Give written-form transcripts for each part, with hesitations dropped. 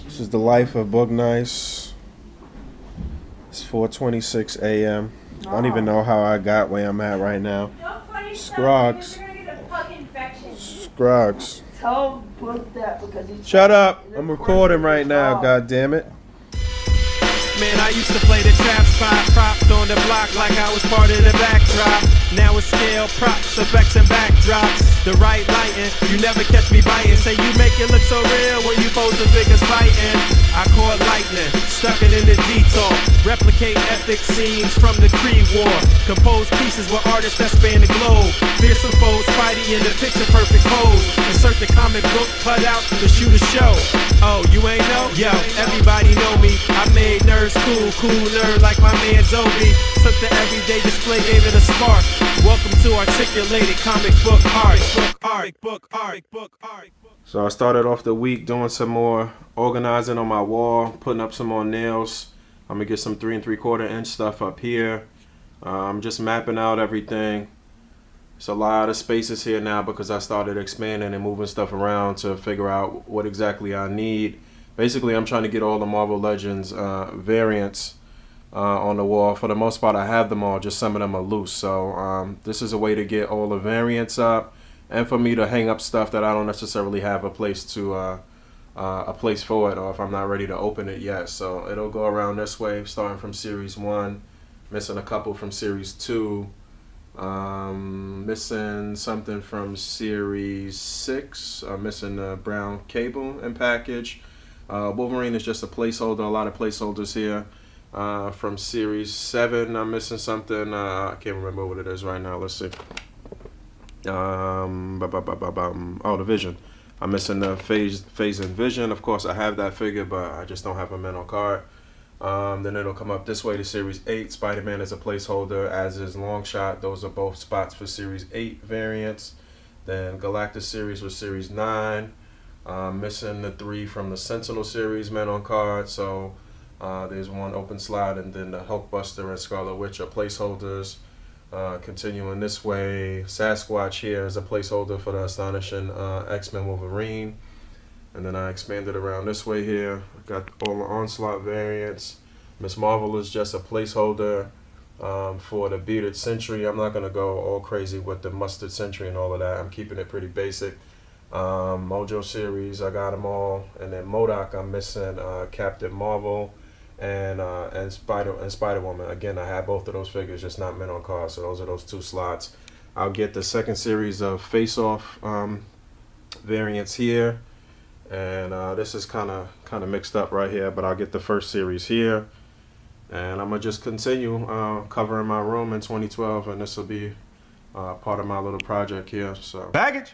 This is the life of Book Nice. It's 4:26 a.m. I don't even know how I got where I'm at right now. Scruggs. Scruggs. Tell Book that because he's Shut up. I'm recording right now, God damn it. Man, I used to play the trap spot, propped on the block like I was part of the backdrop. Now it's scale, props, effects, and backdrops. The right lighting, you never catch me biting. Say you make it look so real when you pose the figures fighting. I caught lightning, stuck it in the detour. Replicate epic scenes from the Creed War. Compose pieces with artists that span the globe. Fearsome foes, Spidey in the picture perfect pose. Insert the comic book cutout to shoot a show. Oh, you ain't know? Yo, everybody know me. I made nerds cool nerd like my man Zoe. Took the everyday display, gave it a spark. Welcome to articulated comic book art. So I started off the week doing some more organizing on my wall, putting up some more nails. I'm gonna get some 3 3/4 inch stuff up here. I'm just mapping out everything. It's a lot of spaces here now because I started expanding and moving stuff around to figure out what exactly I need. Basically, I'm trying to get all the Marvel Legends variants on the wall. For the most part, I have them all, just some of them are loose. So this is a way to get all the variants up and for me to hang up stuff that I don't necessarily have a place to a place for it, or if I'm not ready to open it yet. So it'll go around this way, starting from Series 1, missing a couple from Series 2, missing something from Series 6, missing the brown cable and package. Wolverine is just a placeholder, a lot of placeholders here. From Series 7, I'm missing something. I can't remember what it is right now. Let's see. Oh, the Vision. I'm missing the Phase and Vision. Of course, I have that figure, but I just don't have a mental card. Then it'll come up this way to Series 8. Spider-Man is a placeholder, as is Longshot. Those are both spots for Series 8 variants. Then Galactus series was Series 9. Missing the 3 from the Sentinel series, men on card. So there's one open slot, and then the Hulkbuster and Scarlet Witch are placeholders. Continuing this way, Sasquatch here is a placeholder for the Astonishing X-Men Wolverine. And then I expanded around this way here. I got all the Onslaught variants. Miss Marvel is just a placeholder for the Bearded Sentry. I'm not going to go all crazy with the Mustard Sentry and all of that. I'm keeping it pretty basic. Mojo series, I got them all. And then MODOK, I'm missing Captain Marvel and Spider-Woman. Again, I have both of those figures, just not men on card. So those are those 2 slots. I'll get the second series of Face-Off variants here. And this is kind of mixed up right here, but I'll get the first series here. And I'm going to just continue covering my room in 2012, and this will be part of my little project here. So Package.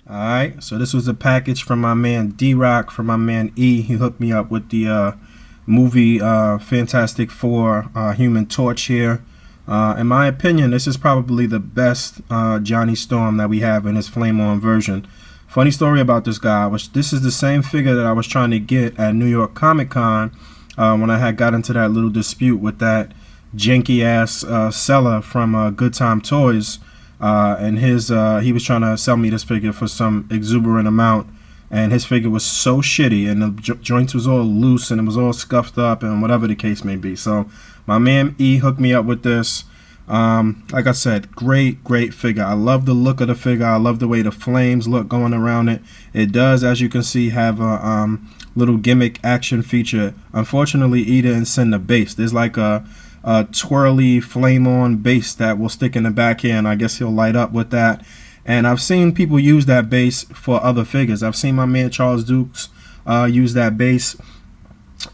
Alright, so this was a package from my man D-Rock, from my man E. He hooked me up with the movie Fantastic Four Human Torch here. In my opinion, this is probably the best Johnny Storm that we have in his Flame On version. Funny story about this guy, this is the same figure that I was trying to get at New York Comic Con when I had got into that little dispute with that janky ass seller from Good Time Toys. And he was trying to sell me this figure for some exuberant amount, and his figure was so shitty, and the joints was all loose, and it was all scuffed up, and whatever the case may be. So my man E hooked me up with this. Like I said, great figure. I love the look of the figure. I love the way the flames look going around it. It does, as you can see, have a little gimmick action feature. Unfortunately, E didn't send the base. There's like a twirly flame on base that will stick in the back here, and I guess he'll light up with that. And I've seen people use that base for other figures. I've seen my man Charles Dukes use that base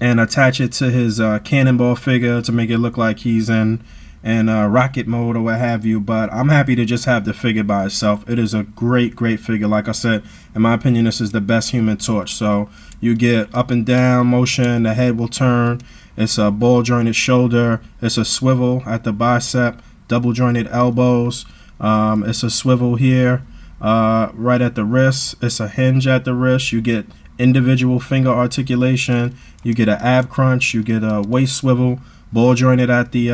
and attach it to his Cannonball figure to make it look like he's in rocket mode or what have you. But I'm happy to just have the figure by itself. It is a great figure. Like I said, in my opinion, this is the best Human Torch. So you get up and down motion, the head will turn. It's a ball jointed shoulder. It's a swivel at the bicep, double jointed elbows. It's a swivel here right at the wrist. It's a hinge at the wrist. You get individual finger articulation. You get an ab crunch. You get a waist swivel, ball jointed at the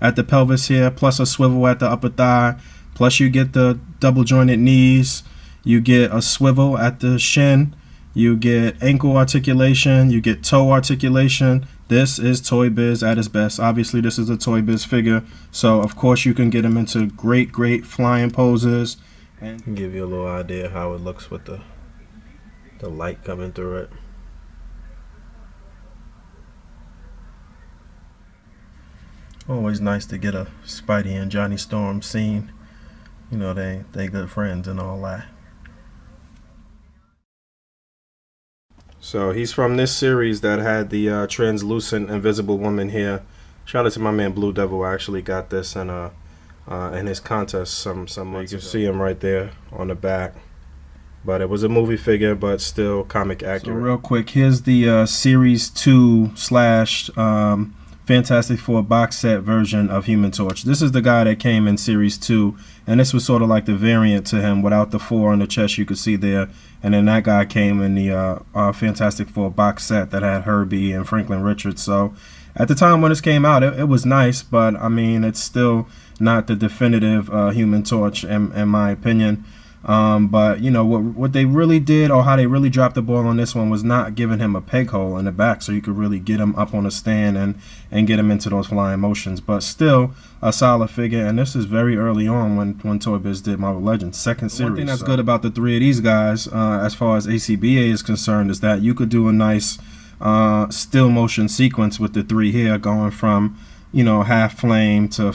at the pelvis here, plus a swivel at the upper thigh. Plus you get the double jointed knees. You get a swivel at the shin. You get ankle articulation, you get toe articulation. This is Toy Biz at its best. Obviously, this is a Toy Biz figure, so of course you can get him into great flying poses. And give you a little idea how it looks with the light coming through it. Always nice to get a Spidey and Johnny Storm scene. You know, they good friends and all that. So he's from this series that had the translucent Invisible Woman here. Shout out to my man Blue Devil. I actually got this in his contest some months ago. You can see him right there on the back. But it was a movie figure, but still comic accurate. So real quick, here's the Series 2 / Fantastic Four box set version of Human Torch. This is the guy that came in Series 2, and this was sort of like the variant to him without the 4 on the chest you could see there. And then that guy came in the Fantastic Four box set that had Herbie and Franklin Richards. So at the time when this came out, it was nice, but I mean, it's still not the definitive Human Torch in my opinion. But you know what they really did, or how they really dropped the ball on this one, was not giving him a peg hole in the back so you could really get him up on a stand and get him into those flying motions. But still a solid figure, and this is very early on when Toy Biz did Marvel Legends second series. One thing that's good about the 3 of these guys, as far as ACBA is concerned, is that you could do a nice still motion sequence with the 3 here, going from, you know, half flame to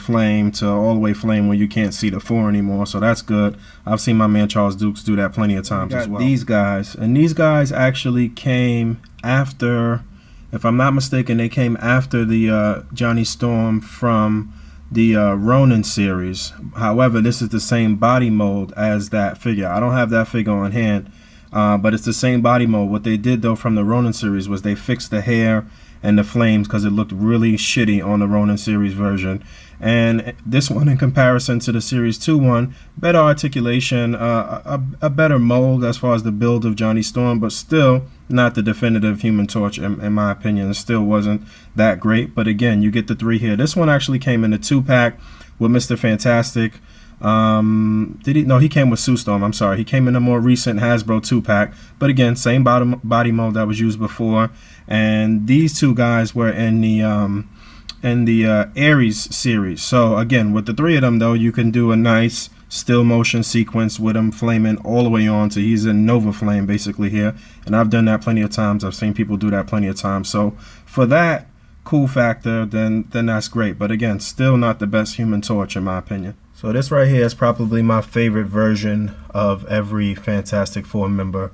all the way flame where you can't see the 4 anymore. So that's good. I've seen my man Charles Dukes do that plenty of times as well. These guys actually came after, if I'm not mistaken, they came after the Johnny Storm from the Ronin series. However, this is the same body mold as that figure. I don't have that figure on hand, but it's the same body mold. What they did though from the Ronin series was they fixed the hair and the flames because it looked really shitty on the Ronin series version. And this one, in comparison to the Series 2 one, better articulation, a better mold as far as the build of Johnny Storm, but still not the definitive Human Torch in my opinion. It still wasn't that great, but again, you get the 3 here. This one actually came in a 2-pack with Mr. Fantastic. Did he? No, he came with Sue Storm. I'm sorry. He came in a more recent Hasbro 2-pack, but again, same body mold that was used before. And these 2 guys were in the Ares series. So again, with the 3 of them though, you can do a nice still motion sequence with them flaming all the way on to he's in Nova Flame basically here. And I've done that plenty of times. I've seen people do that plenty of times. So for that cool factor, then that's great. But again, still not the best Human Torch in my opinion. So this right here is probably my favorite version of every Fantastic Four member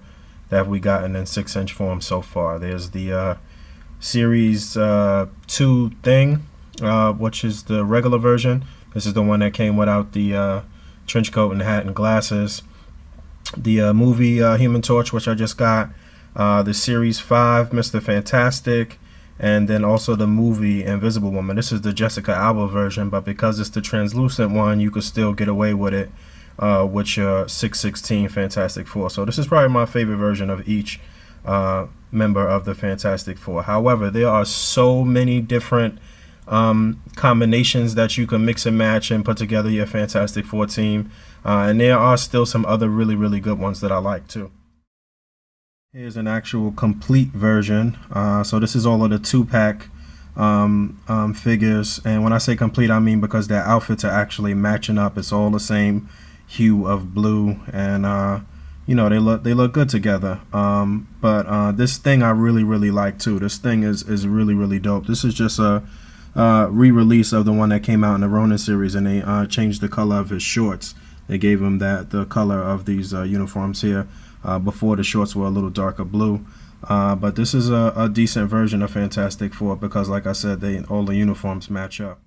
that we gotten in 6-inch form so far. There's the Series 2 thing, which is the regular version. This is the one that came without the trench coat and hat and glasses. The movie Human Torch, which I just got. The Series 5 Mr. Fantastic. And then also the movie Invisible Woman. This is the Jessica Alba version, but because it's the translucent one, you could still get away with it with your 616 Fantastic Four. So this is probably my favorite version of each member of the Fantastic Four. However, there are so many different combinations that you can mix and match and put together your Fantastic Four team. And there are still some other really good ones that I like too. Here's an actual complete version. So this is all of the 2-pack figures, and when I say complete, I mean because their outfits are actually matching up. It's all the same hue of blue, and you know, they look good together. But this thing I really like too. This thing is really dope. This is just a re-release of the one that came out in the Ronin series, and they changed the color of his shorts. They gave him the color of these uniforms here. Before the shorts were a little darker blue, but this is a decent version of Fantastic Four because, like I said, all the uniforms match up.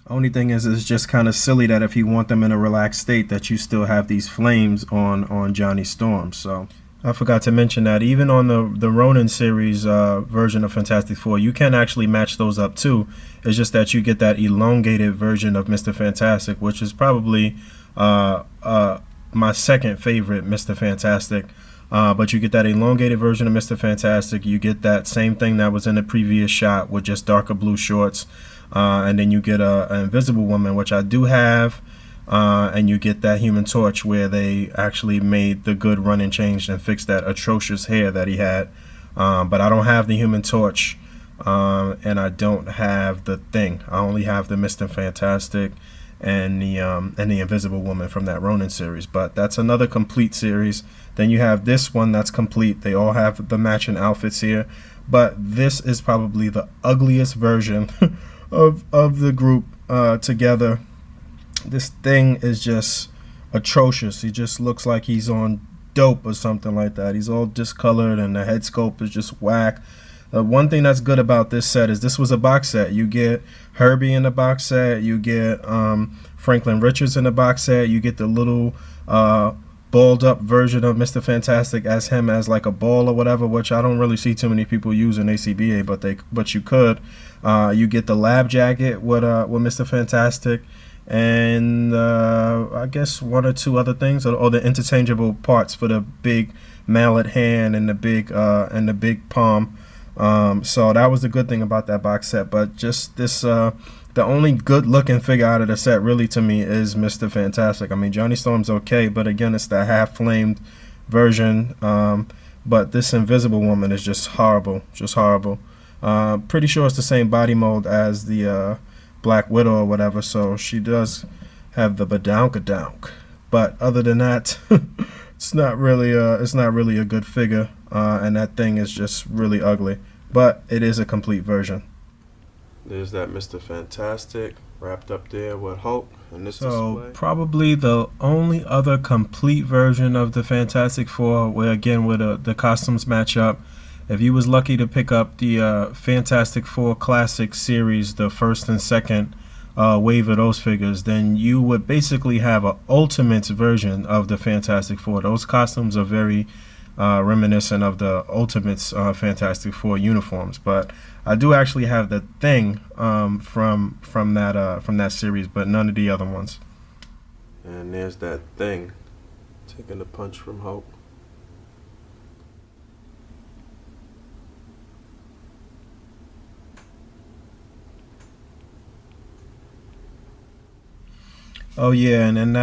Only thing is, it's just kind of silly that if you want them in a relaxed state, that you still have these flames on Johnny Storm. So I forgot to mention that even on the Ronin series version of Fantastic Four, you can actually match those up too. It's just that you get that elongated version of Mr. Fantastic, which is probably my second favorite Mr. Fantastic, but you get that elongated version of Mr. Fantastic. You get that same thing that was in the previous shot with just darker blue shorts, and then you get an Invisible Woman, which I do have. and you get that Human Torch where they actually made the good running change and fixed that atrocious hair that he had. But I don't have the Human Torch, and I don't have the Thing. I only have the Mr. Fantastic and the Invisible Woman from that Ronin series. But that's another complete series. Then you have this one that's complete. They all have the matching outfits here. But this is probably the ugliest version of the group together. This Thing is just atrocious. He just looks like he's on dope or something like that. He's all discolored and the head sculpt is just whack. One thing that's good about this set is this was a box set. You get Herbie in the box set. You get Franklin Richards in the box set. You get the little balled up version of Mr. Fantastic as him as like a ball or whatever, which I don't really see too many people use in ACBA, but you could. You get the lab jacket with Mr. Fantastic, and I guess one or two other things, or the interchangeable parts for the big mallet hand and the big palm. So that was the good thing about that box set. But just this, the only good looking figure out of the set really to me is Mr. Fantastic. I mean, Johnny Storm's okay, but again, it's the half flamed version. But this Invisible Woman is just horrible, pretty sure it's the same body mold as the Black Widow or whatever, so she does have the badonkadonk. But other than that, it's not really a good figure, and that Thing is just really ugly. But it is a complete version. There's that Mr. Fantastic wrapped up there with Hulk in this So display. probably the only other complete version of the Fantastic Four, where the costumes match up. If you was lucky to pick up the Fantastic Four Classic series, the first and second wave of those figures, then you would basically have an Ultimates version of the Fantastic Four. Those costumes are very reminiscent of the Ultimates Fantastic Four uniforms. But I do actually have the Thing from that series, but none of the other ones. And there's that Thing taking the punch from Hulk. Oh yeah, and in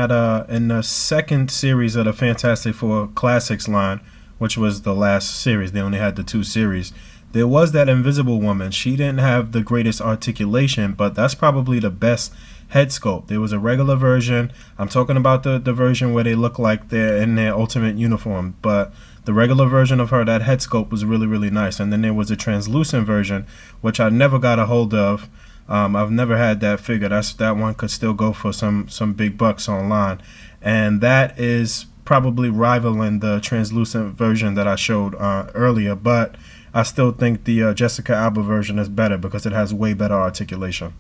the second series of the Fantastic Four Classics line, which was the last series, they only had the 2 series. There was that Invisible Woman. She didn't have the greatest articulation, but that's probably the best head sculpt. There was a regular version. I'm talking about the version where they look like they're in their ultimate uniform, but the regular version of her, that head sculpt was really, really nice. And then there was a translucent version, which I never got a hold of. I've never had that figure. That one could still go for some big bucks online, and that is probably rivaling the translucent version that I showed earlier. But I still think the Jessica Alba version is better because it has way better articulation.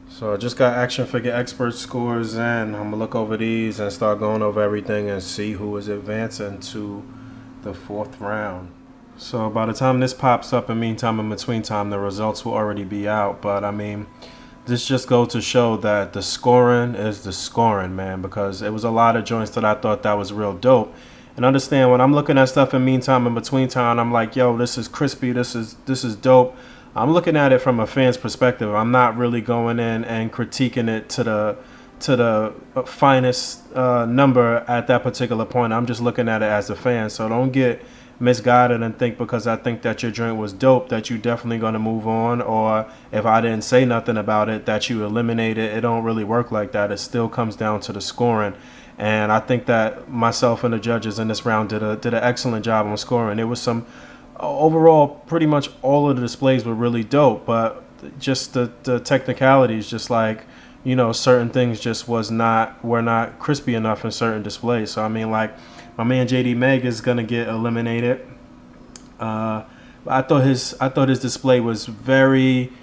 So I just got action figure expert scores in. I'm gonna look over these and start going over everything and see who is advancing to the 4th round. So by the time this pops up, in between time, the results will already be out. But I mean, this just goes to show that the scoring is the scoring, man, because it was a lot of joints that I thought that was real dope. And understand, when I'm looking at stuff in between time, I'm like, yo, this is crispy, this is dope. I'm looking at it from a fan's perspective. I'm not really going in and critiquing it to the finest number at that particular point. I'm just looking at it as a fan. So don't get misguided and think because I think that your joint was dope that you definitely going to move on, or if I didn't say nothing about it that you eliminate it. It don't really work like that. It still comes down to the scoring, and I think that myself and the judges in this round did an excellent job on scoring. It was some overall, pretty much all of the displays were really dope, but just the technicalities, just like, you know, certain things just were not crispy enough in certain displays. So I mean, like, my man JD Meg is gonna get eliminated. I thought his display was very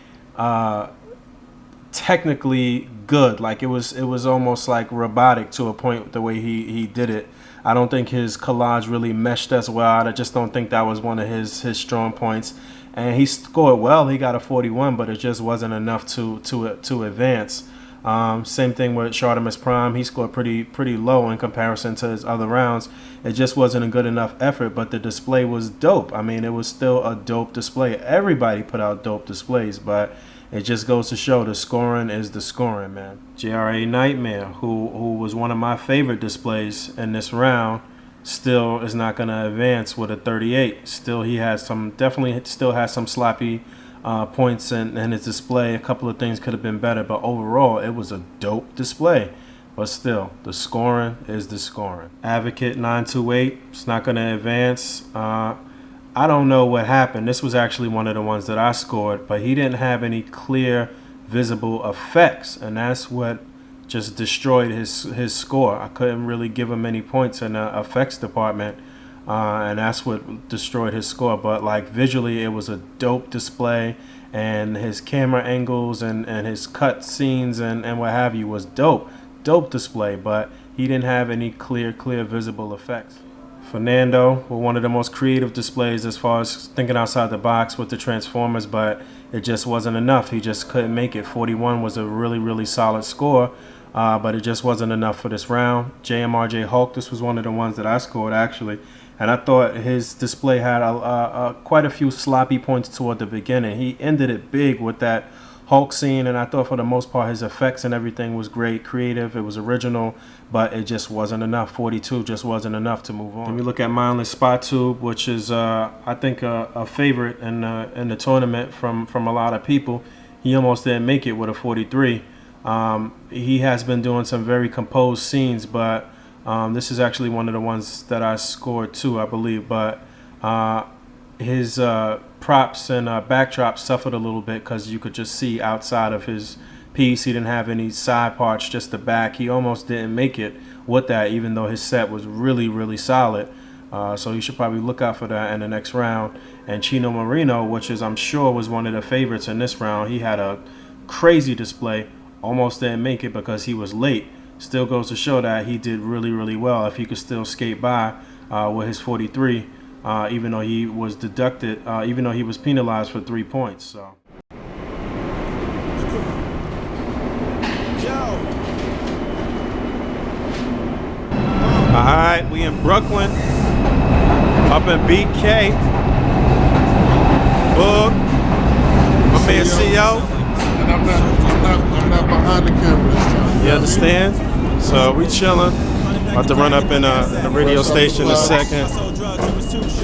technically good. Like it was almost like robotic to a point the way he did it. I don't think his collage really meshed as well. I just don't think that was one of his strong points. And he scored well. He got a 41, but it just wasn't enough to advance. Same thing with Shartimus Prime. He scored pretty low in comparison to his other rounds. It just wasn't a good enough effort, but the display was dope. I mean, it was still a dope display. Everybody put out dope displays, but it just goes to show the scoring is the scoring, man. JRA Nightmare, who was one of my favorite displays in this round, still is not going to advance with a 38. Still, he has definitely still has some sloppy points in his display. A couple of things could have been better, but overall, it was a dope display. But still, the scoring is the scoring. Advocate 928, it's not going to advance. I don't know what happened. This was actually one of the ones that I scored, but he didn't have any clear, visible effects, and that's what just destroyed his score. I couldn't really give him any points in the effects department, and that's what destroyed his score. But like visually, it was a dope display, and his camera angles and his cut scenes and what have you was dope display. But he didn't have any clear visible effects. Fernando with one of the most creative displays as far as thinking outside the box with the Transformers, but it just wasn't enough. He just couldn't make it. 41 was a really solid score, but it just wasn't enough for this round. JMRJ Hulk, this was one of the ones that I scored actually, and I thought his display had quite a few sloppy points toward the beginning. He ended it big with that Hulk scene, and I thought for the most part his effects and everything was great, creative, it was original, but it just wasn't enough. 42 just wasn't enough to move on. Then we look at Mindless Spot Tube, which is I think a favorite in the tournament from a lot of people. He almost didn't make it with a 43. He has been doing some very composed scenes, but this is actually one of the ones that I scored too, I believe, but his props and backdrops suffered a little bit because you could just see outside of his piece. He didn't have any side parts, just the back. He almost didn't make it with that, even though his set was really solid. So you should probably look out for that in the next round. And Chino Marino, which is I'm sure was one of the favorites in this round, he had a crazy display. Almost didn't make it because he was late. Still goes to show that he did really well if he could still skate by with his 43. Even though he was deducted, even though he was penalized for 3 points. So. Alright, we in Brooklyn, up in BK. Boog, my man CEO. And I'm not behind the camera this time. You understand? So we chilling. About to run up in a radio station in a second.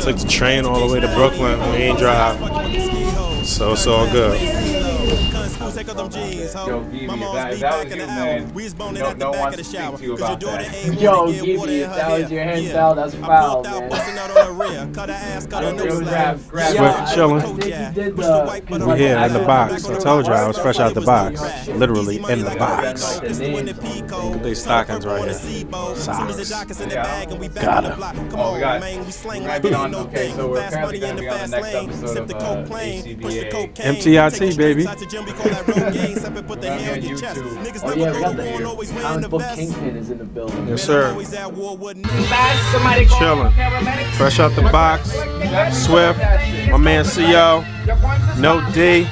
Took the train all the way to Brooklyn. We ain't drive. So it's all good. Yo, Gibby, if that was you, man, no one wants to speak to you about that. Yo, Gibby, if that was your handbell, that's foul, man. Swift chilling. We here in the box. I told you I was fresh out the box. Literally in the box. Look at these stockings right here. Socks. Got her. Oh, we might be on, okay, so we're apparently going to be on the next episode of ACBA. MTIT, baby. Oh yeah, we got the comic book Kingpin is in the building. Yes, sir. Chilling. Fresh out the box. Swift. My man CEO. No D.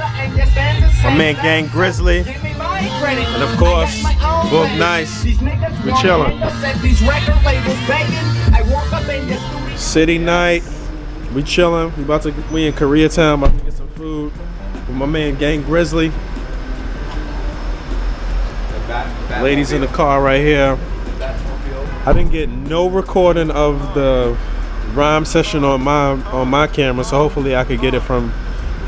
My man Gang Grizzly. And of course, Book Nice. We're chilling. City night. We chilling. We in Koreatown. About to get some food with my man Gang Grizzly. Ladies in the car right here. I didn't get no recording of the rhyme session on my camera, so hopefully I could get it from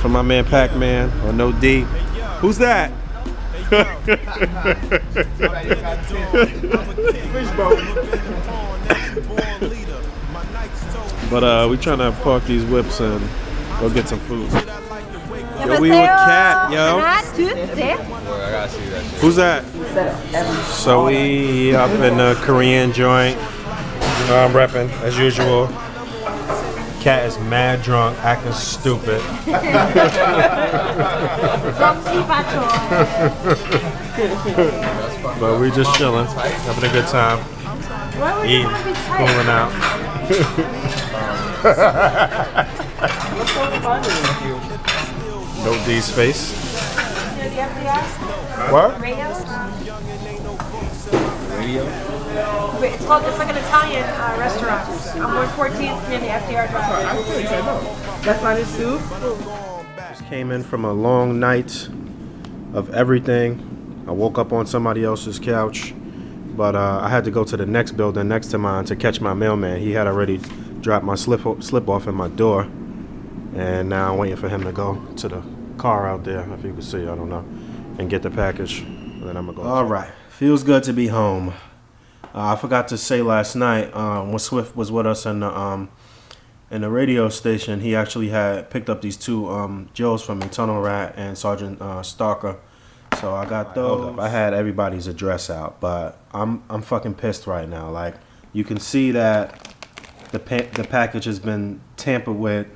my man Pac-Man or No D. Who's that? But we trying to park these whips and go get some food. Yo, we with Cat, yo. Who's that? So we up in the Korean joint. I'm repping as usual. Cat is mad drunk, acting stupid. But we just chilling, having a good time. Eating, cooling out. What's so funny? No D's face. What? Radio? Radio? It's called, it's like an Italian restaurant. On 114th near the FDR Drive. That's not his soup? Just came in from a long night of everything. I woke up on somebody else's couch, but I had to go to the next building next to mine to catch my mailman. He had already dropped my slip off in my door, and now I'm waiting for him to go to the car out there, if you can see, I don't know, and get the package, and then I'm gonna go. All right, feels good to be home. I forgot to say last night when Swift was with us in the radio station, he actually had picked up these two Joes from me, Tunnel Rat and Sergeant Starker. So I got those. I had everybody's address out, but I'm fucking pissed right now. Like, you can see that the package has been tampered with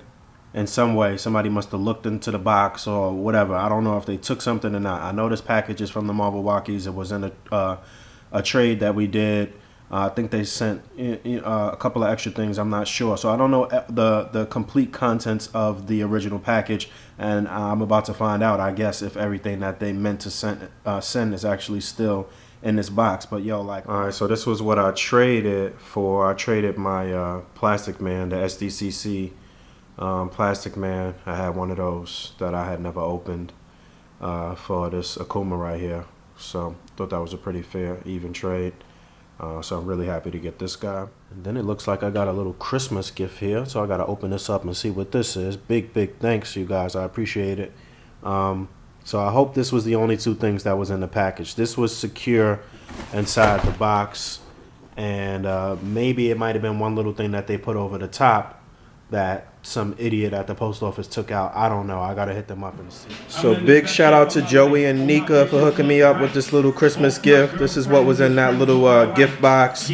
in some way. Somebody must have looked into the box or whatever. I don't know if they took something or not. I know this package is from the Marvel Walkies. It was in a trade that we did. I think they sent a couple of extra things. I'm not sure. So I don't know the complete contents of the original package, and I'm about to find out, I guess, if everything that they meant to send is actually still in this box. But yo, like, all right, so this was what I traded for. I traded my Plastic Man, the SDCC Plastic Man. I had one of those that I had never opened for this Akuma right here. So thought that was a pretty fair, even trade. So I'm really happy to get this guy. And then it looks like I got a little Christmas gift here. So I got to open this up and see what this is. Big thanks, you guys. I appreciate it. So I hope this was the only two things that was in the package. This was secure inside the box. And maybe it might have been one little thing that they put over the top that some idiot at the post office took out. I don't know. I gotta hit them up and see. So big shout out to Joey and Nika for hooking me up with this little Christmas gift. This is what was in that little gift box.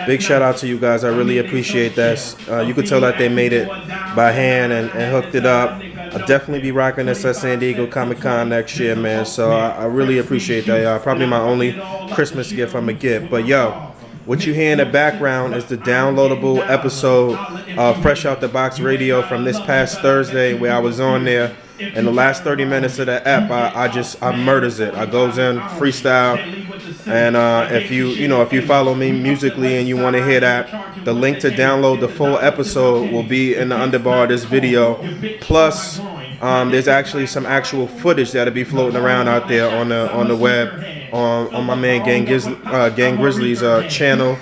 Big shout out to you guys. I really appreciate this. You could tell that they made it by hand and hooked it up. I'll definitely be rocking this at San Diego Comic-Con next year, man. So I really appreciate that, y'all. Probably my only Christmas gift I'm gonna get. But yo, what you hear in the background is the downloadable episode of Fresh Out the Box Radio from this past Thursday, where I was on there. In the last 30 minutes of the app, I murders it. I goes in freestyle, and if you follow me musically and you want to hear that, the link to download the full episode will be in the underbar of this video. Plus, there's actually some actual footage that'll be floating around out there on the web. On my man Gang Grizzly's channel,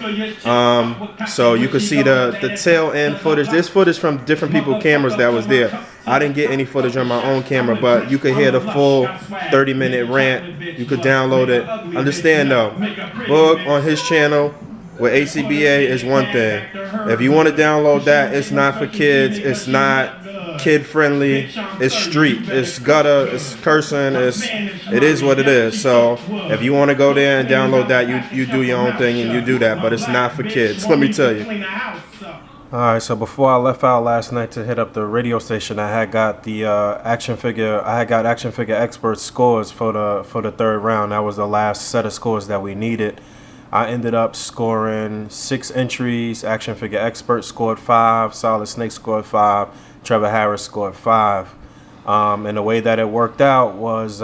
so you can see the tail end footage. There's footage from different people's cameras that was there. I didn't get any footage on my own camera, but you could hear the full 30-minute rant. You could download it. Understand though, Boog on his channel with A.C.B.A. is one thing. If you want to download that, it's not for kids. It's not kid friendly. It's street. It's gutter. It's cursing. It is what it is. So if you want to go there and download that, you do your own thing and you do that. But it's not for kids. Let me tell you. All right. So before I left out last night to hit up the radio station, I had got the action figure expert scores for the third round. That was the last set of scores that we needed. I ended up scoring 6 entries. Action figure expert scored 5. Solid Snake scored 5. Trevor Harris scored 5. And the way that it worked out was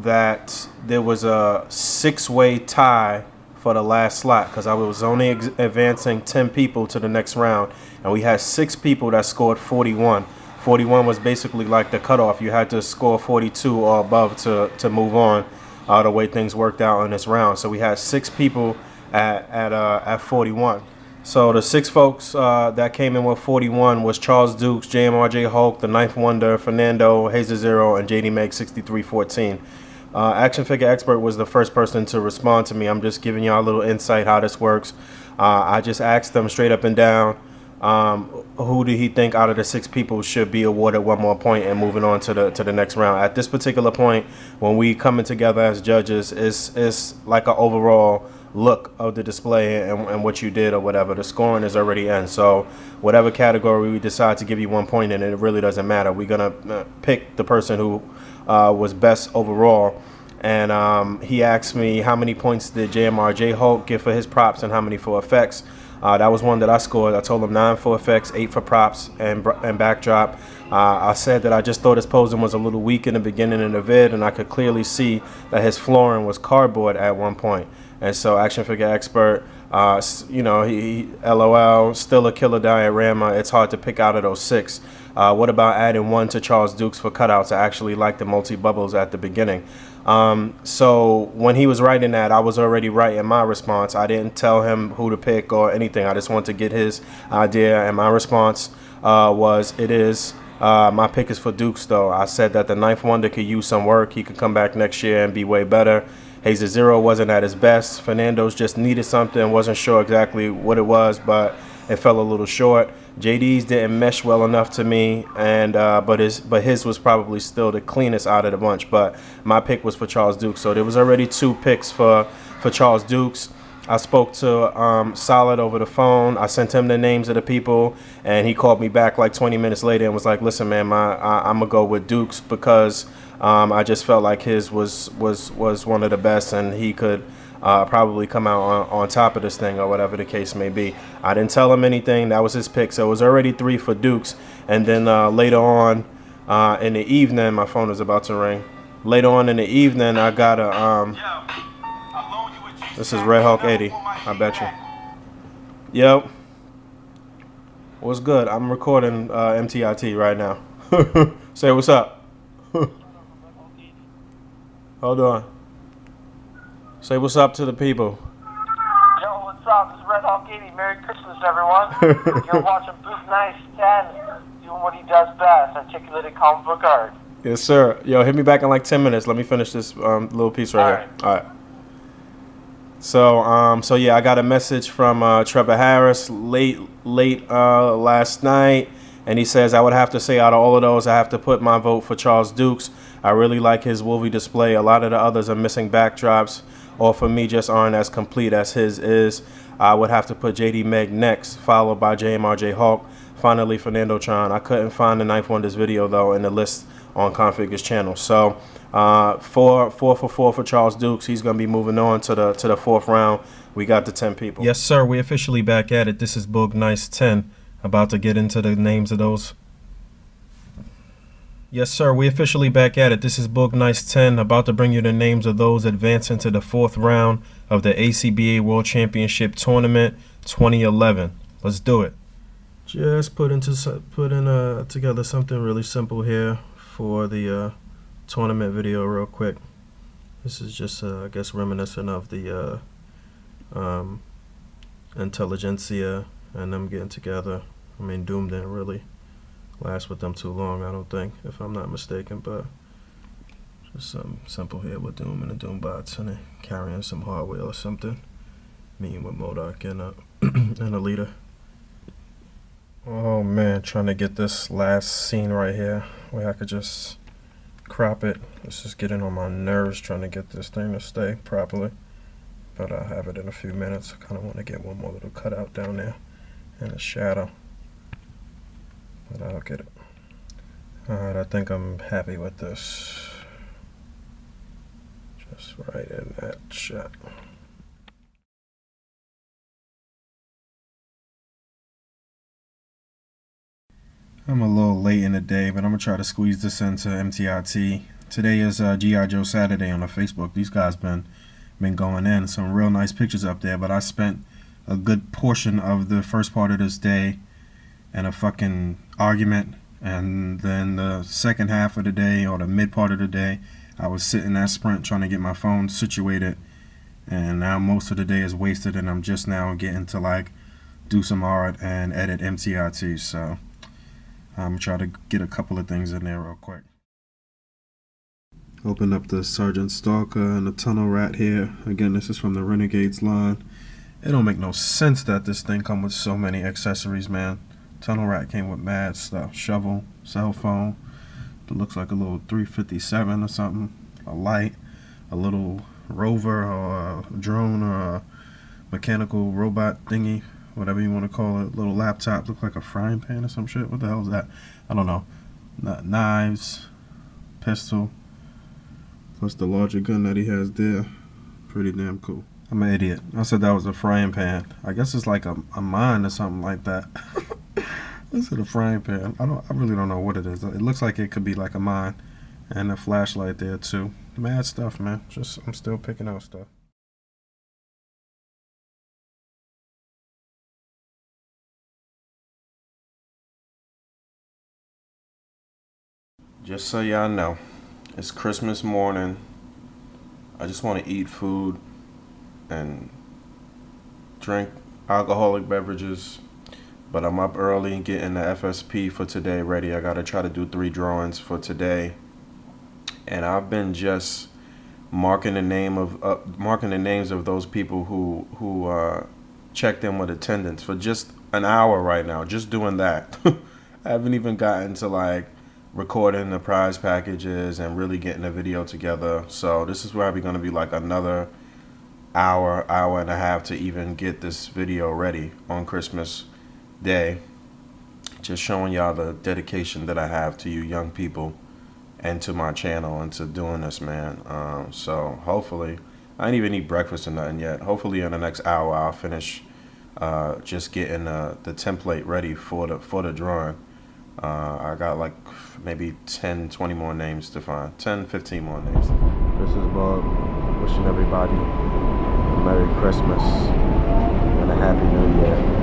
that there was a 6-way tie for the last slot, because I was only advancing 10 people to the next round, and we had 6 people that scored 41. 41 was basically like the cutoff. You had to score 42 or above to move on. The way things worked out in this round. So we had 6 people at 41. So the 6 folks that came in with 41 was Charles Dukes, JMRJ Hulk, The Ninth Wonder, Fernando, Hazer Zero, and JD Meg 6314. Action Figure Expert was the first person to respond to me. I'm just giving y'all a little insight how this works. I just asked them straight up and down, who do he think out of the 6 people should be awarded one more point and moving on to the next round. At this particular point, when we coming together as judges, it's like an overall look of the display and what you did or whatever. The scoring is already in, so whatever category we decide to give you 1 point in, it really doesn't matter. We're gonna pick the person who was best overall. And he asked me how many points did JMRJ Hulk give for his props and how many for effects. That was one that I scored. I told him 9 for effects, 8 for props and backdrop. I said that I just thought his posing was a little weak in the beginning of the vid, and I could clearly see that his flooring was cardboard at one point. And so Action Figure Expert You know, he LOL, still a killer diorama. It's hard to pick out of those 6. What about adding 1 to Charles Dukes for cutouts? I actually like the multi-bubbles at the beginning. So when he was writing that, I was already writing my response. I didn't tell him who to pick or anything. I just wanted to get his idea, and my response was, my pick is for Dukes, though. I said that the Ninth Wonder could use some work. He could come back next year and be way better. Hazer Zero wasn't at his best. Fernando's just needed something. Wasn't sure exactly what it was, but it fell a little short. JD's didn't mesh well enough to me, and but his was probably still the cleanest out of the bunch. But my pick was for Charles Dukes. So there was already 2 picks for Charles Dukes. I spoke to Solid over the phone. I sent him the names of the people, and he called me back like 20 minutes later and was like, "Listen, man, I'm gonna go with Dukes because I just felt like his was one of the best, and he could probably come out on top of this thing," or whatever the case may be. I didn't tell him anything. That was his pick. So it was already 3 for Dukes. And then later on in the evening, my phone is about to ring. Later on in the evening, I got this is Red Hawk 80. I bet you. Yo. What's good? I'm recording MTIT right now. Say what's up. Hold on. Say what's up to the people. Yo, what's up? This is Red Hawk 80. Merry Christmas, everyone. You're watching Booth Nice 10 doing what he does best, articulated comic book art. Yes, sir. Yo, hit me back in like 10 minutes. Let me finish this little piece right here. All right. So yeah, I got a message from Trevor Harris late last night, and he says, I would have to say out of all of those, I have to put my vote for Charles Dukes. I really like his Wolvie display. A lot of the others are missing backdrops, or for me just aren't as complete as his is. I would have to put JD Meg next, followed by JMRJ Hawk, finally Fernando Tron. I couldn't find the Ninth Wonders video though in the list on Configure's channel. So 4 for Charles Dukes. He's gonna be moving on to the 4th round. We got the 10 people. Yes, sir. We officially back at it. This is Boog Nice 10. About to get into the names of those. Yes, sir. We officially back at it. This is Boog Nice 10. About to bring you the names of those advancing to the 4th round of the ACBA World Championship Tournament 2011. Let's do it. Just put in together something really simple here for the tournament video real quick. This is just I guess reminiscent of the Intelligentsia and them getting together. I mean, Doom didn't really last with them too long, I don't think, if I'm not mistaken, but just something simple here with Doom and the Doom bots and carrying some hardware or something. Meeting with MODOK and a leader. Oh man, trying to get this last scene right here where I could just crop it. This is getting on my nerves trying to get this thing to stay properly. But I'll have it in a few minutes. I kind of want to get one more little cutout down there in the shadow. But I'll get it. Alright, I think I'm happy with this. Just right in that shot. I'm a little late in the day, but I'm going to try to squeeze this into MTIT. Today is G.I. Joe Saturday on the Facebook. These guys been going in. Some real nice pictures up there, but I spent a good portion of the first part of this day in a fucking argument, and then the second half of the day, or the mid part of the day, I was sitting at Sprint trying to get my phone situated, and now most of the day is wasted, and I'm just now getting to like do some art and edit MTIT, so I'm trying to get a couple of things in there real quick. Open up the Sergeant Stalker and the Tunnel Rat here. Again, this is from the Renegades line. It don't make no sense that this thing come with so many accessories, man. Tunnel Rat came with mad stuff. Shovel, cell phone. It looks like a little 357 or something. A light, a little rover or a drone or a mechanical robot thingy, whatever you want to call it. Little laptop, look like a frying pan or some shit. What the hell is that? I don't know. Knives, pistol, plus the larger gun that he has there. Pretty damn cool. I'm an idiot. I said that was a frying pan. I guess it's like a mine or something like that. This is a frying pan. I really don't know what it is. It looks like it could be like a mine, and a flashlight there too. Mad stuff, man. I'm still picking out stuff. Just so y'all know, it's Christmas morning. I just want to eat food and drink alcoholic beverages, but I'm up early getting the FSP for today ready. I gotta try to do 3 drawings for today, and I've been just marking the names of those people who checked in with attendance for just an hour right now, just doing that. I haven't even gotten to like recording the prize packages and really getting the video together. So this is probably going to be like another hour and a half to even get this video ready on Christmas Day. Just showing y'all the dedication that I have to you young people and to my channel and to doing this, man. So hopefully, I didn't even eat breakfast or nothing yet. Hopefully in the next hour I'll finish just getting the template ready for the drawing. I got like maybe 10, 20 more names to find. 10, 15 more names. This is Bob wishing everybody a Merry Christmas and a Happy New Year.